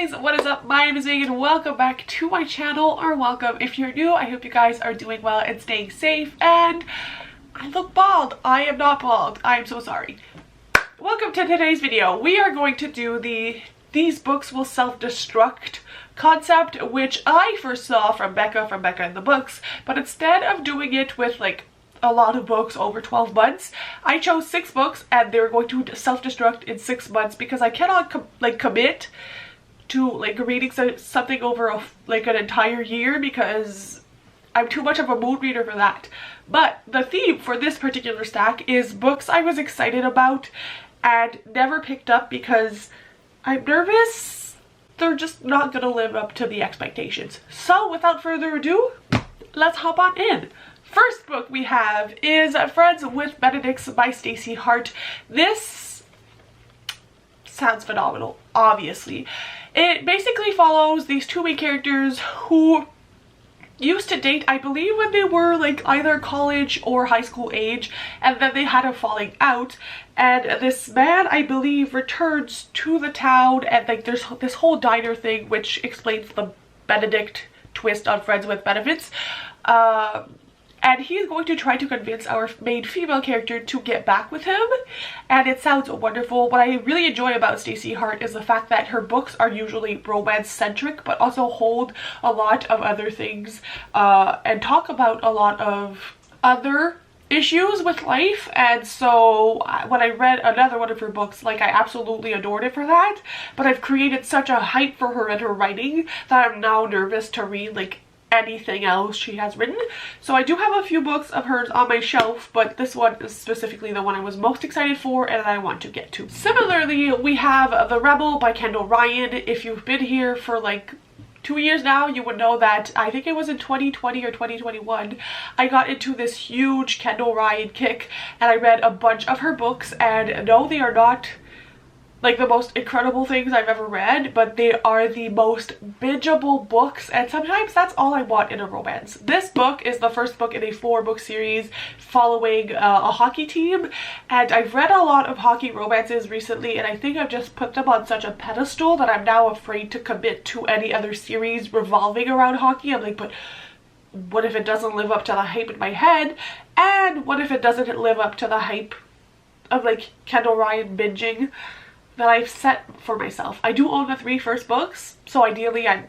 guys, what is up? My name is Megan. Welcome back to my channel, or welcome if you're new. I hope you guys are doing well and staying safe. And I look bald. I am not bald. I am so sorry. Welcome to today's video. We are going to do these books will self-destruct concept, which I first saw from Becca in the books, but instead of doing it with like a lot of books over 12 months, I chose 6 books and they were going to self-destruct in 6 months because I cannot commit to like reading something over an entire year because I'm too much of a mood reader for that. But the theme for this particular stack is books I was excited about and never picked up because I'm nervous they're just not gonna live up to the expectations. So without further ado, let's hop on in. First book we have is Friends with Benedicts by Stacey Hart. This sounds phenomenal, obviously. It basically follows these two main characters who used to date, I believe, when they were like either college or high school age, and then they had a falling out, and this man, I believe, returns to the town, and like there's this whole diner thing which explains the Benedict twist on Friends with Benefits. And he's going to try to convince our main female character to get back with him, and it sounds wonderful. What I really enjoy about Stacey Hart is the fact that her books are usually romance-centric, but also hold a lot of other things and talk about a lot of other issues with life. And so when I read another one of her books, like, I absolutely adored it for that, but I've created such a hype for her and her writing that I'm now nervous to read like anything else she has written. So I do have a few books of hers on my shelf, but this one is specifically the one I was most excited for and I want to get to. Similarly, we have The Rebel by Kendall Ryan. If you've been here for like 2 years now, you would know that I think it was in 2020 or 2021 I got into this huge Kendall Ryan kick and I read a bunch of her books, and no, they are not like the most incredible things I've ever read, but they are the most bingeable books, and sometimes that's all I want in a romance. This book is the first book in a 4-book series following a hockey team, and I've read a lot of hockey romances recently, and I think I've just put them on such a pedestal that I'm now afraid to commit to any other series revolving around hockey. I'm like, but what if it doesn't live up to the hype in my head? And what if it doesn't live up to the hype of like Kendall Ryan binging that I've set for myself? I do own the 3 first books, so ideally I,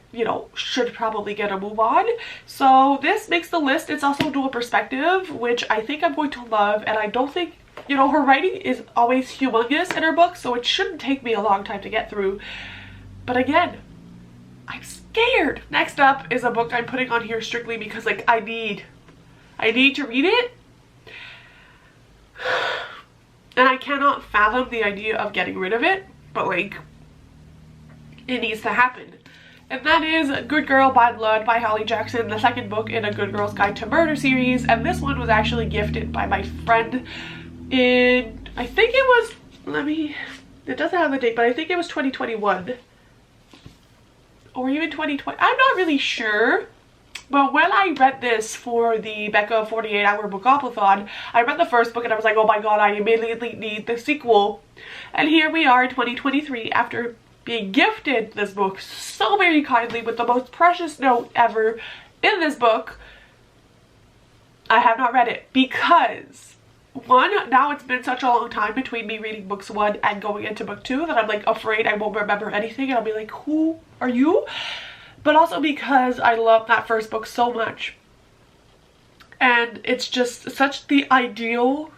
should probably get a move on. So this makes the list. It's also dual perspective, which I think I'm going to love, and I don't think, her writing is always humongous in her books, so it shouldn't take me a long time to get through. But again, I'm scared. Next up is a book I'm putting on here strictly because like I need to read it. And I cannot fathom the idea of getting rid of it, but like, it needs to happen. And that is Good Girl, Bad Blood by Holly Jackson, the second book in a Good Girl's Guide to Murder series. And this one was actually gifted by my friend in, I think it was, it doesn't have the date, but I think it was 2021. Or even 2020, I'm not really sure. But when I read this for the Becca 48-hour bookathon, I read the first book and I was like, oh my god, I immediately need the sequel. And here we are in 2023 after being gifted this book so very kindly with the most precious note ever in this book. I have not read it because, one, now it's been such a long time between me reading books 1 and going into book 2 that I'm like afraid I won't remember anything and I'll be like, who are you? But also because I love that first book so much. And it's just such the ideal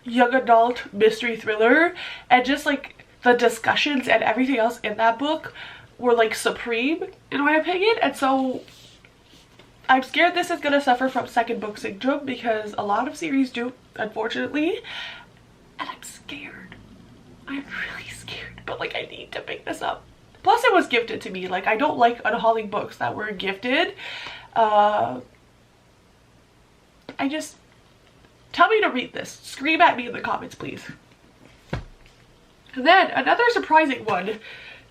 young adult mystery thriller. And just like the discussions and everything else in that book were like supreme in my opinion. And so I'm scared this is gonna suffer from second book syndrome because a lot of series do, unfortunately. And I'm scared. I'm really scared. But like I need to pick this up. Plus it was gifted to me. Like I don't like unhauling books that were gifted. I just, tell me to read this. Scream at me in the comments, please. And then another surprising one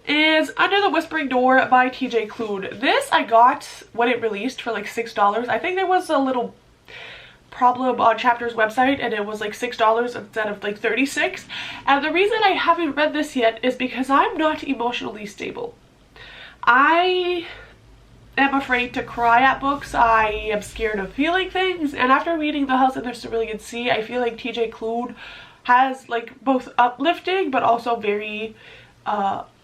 is Under the Whispering Door by TJ Klune. This I got when it released for like $6. I think there was a little problem on Chapter's website and it was like $6 instead of like $36. And the reason I haven't read this yet is because I'm not emotionally stable. I am afraid to cry at books. I am scared of feeling things, and after reading The House in the Cerulean Sea, I feel like TJ Klune has like both uplifting but also very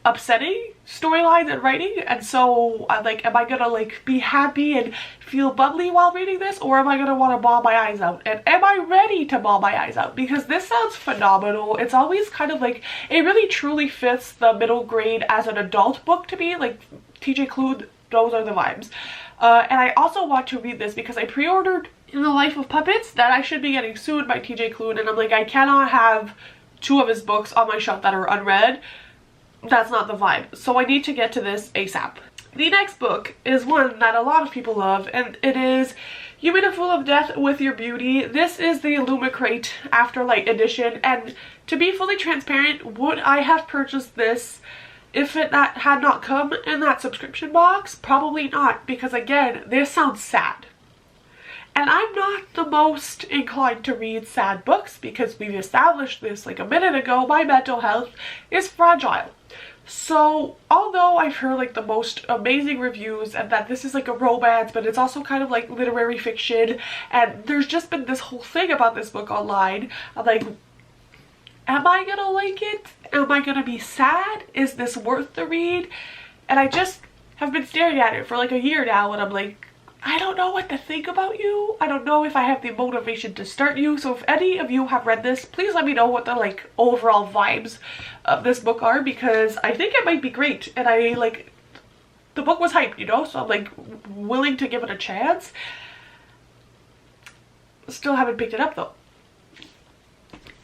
upsetting storylines and writing, and so I'm like, am I gonna like be happy and feel bubbly while reading this, or am I gonna want to bawl my eyes out? And am I ready to bawl my eyes out? Because this sounds phenomenal. It's always kind of like, it really truly fits the middle grade as an adult book to me. Like TJ Klune, those are the vibes. And I also want to read this because I pre-ordered In the Life of Puppets that I should be getting soon by TJ Klune, and I'm like, I cannot have 2 of his books on my shelf that are unread. That's not the vibe. So I need to get to this ASAP. The next book is one that a lot of people love, and it is You Made a Fool of Death with Your Beauty. This is the Illumicrate Afterlight edition, and to be fully transparent, would I have purchased this if it had not come in that subscription box? Probably not, because again, this sounds sad. And I'm not the most inclined to read sad books because we've established this like a minute ago. My mental health is fragile. So although I've heard like the most amazing reviews and that this is like a romance, but it's also kind of like literary fiction, and there's just been this whole thing about this book online, I'm like, am I gonna like it? Am I gonna be sad? Is this worth the read? And I just have been staring at it for like a year now, and I'm like, I don't know what to think about you. I don't know if I have the motivation to start you. So if any of you have read this, please let me know what the like overall vibes of this book are, because I think it might be great. And I like, the book was hyped, you know, so I'm like willing to give it a chance. Still haven't picked it up though.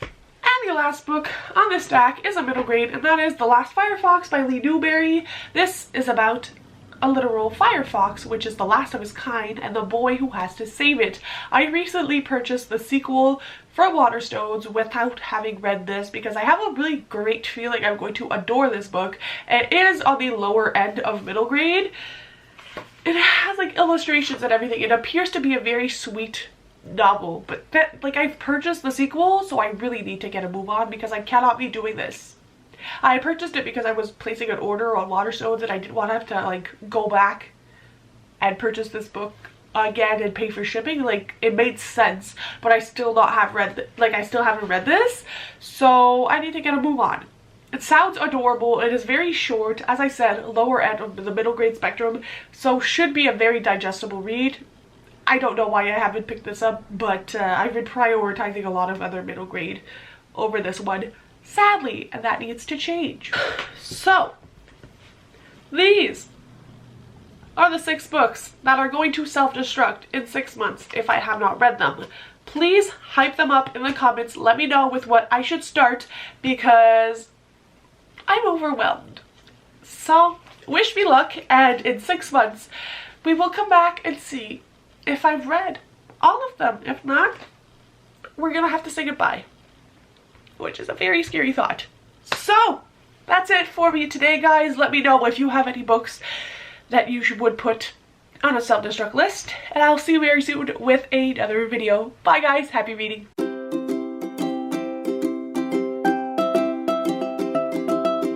And the last book on this stack is a middle grade, and that is The Last Firefox by Lee Newberry. This is about a literal firefox, which is the last of his kind, and the boy who has to save it. I recently purchased the sequel from Waterstones without having read this because I have a really great feeling I'm going to adore this book. It is on the lower end of middle grade. It has like illustrations and everything. It appears to be a very sweet novel, but that, like, I've purchased the sequel, so I really need to get a move on because I cannot be doing this. I purchased it because I was placing an order on Waterstones and I didn't want to have to like go back and purchase this book again and pay for shipping. Like, it made sense, but I still I still haven't read this, so I need to get a move on. It sounds adorable. It is very short, as I said, lower end of the middle grade spectrum, so should be a very digestible read. I don't know why I haven't picked this up, but I've been prioritizing a lot of other middle grade over this one, sadly, and that needs to change. So these are the 6 books that are going to self-destruct in 6 months if I have not read them. Please hype them up in the comments. Let me know with what I should start because I'm overwhelmed. So wish me luck, and in 6 months we will come back and see if I've read all of them. If not, we're gonna have to say goodbye, which is a very scary thought. So that's it for me today, guys. Let me know if you have any books that you would put on a self-destruct list, and I'll see you very soon with another video. Bye guys, happy reading.